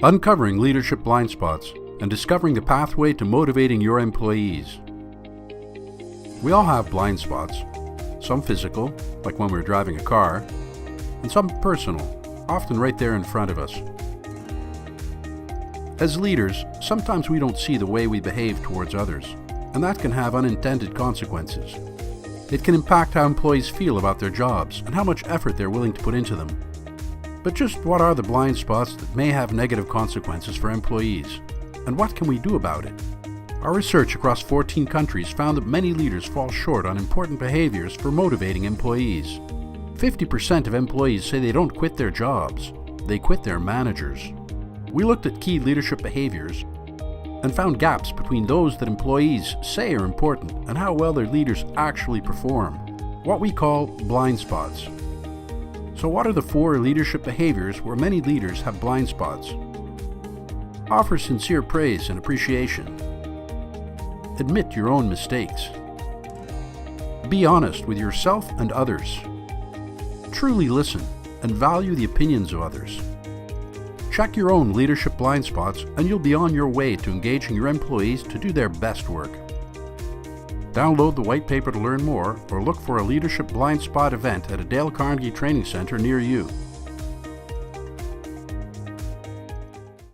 Uncovering leadership blind spots and discovering the pathway to motivating your employees. We all have blind spots, some physical, like when we're driving a car, and some personal, often right there in front of us. As leaders, sometimes we don't see the way we behave towards others, and that can have unintended consequences. It can impact how employees feel about their jobs and how much effort they're willing to put into them. But just what are the blind spots that may have negative consequences for employees? And what can we do about it? Our research across 14 countries found that many leaders fall short on important behaviors for motivating employees. 50% of employees say they don't quit their jobs, they quit their managers. We looked at key leadership behaviors and found gaps between those that employees say are important and how well their leaders actually perform, what we call blind spots. So what are the 4 leadership behaviors where many leaders have blind spots? Offer sincere praise and appreciation. Admit your own mistakes. Be honest with yourself and others. Truly listen and value the opinions of others. Check your own leadership blind spots and you'll be on your way to engaging your employees to do their best work. Download the white paper to learn more or look for a leadership blind spot event at a Dale Carnegie training center near you.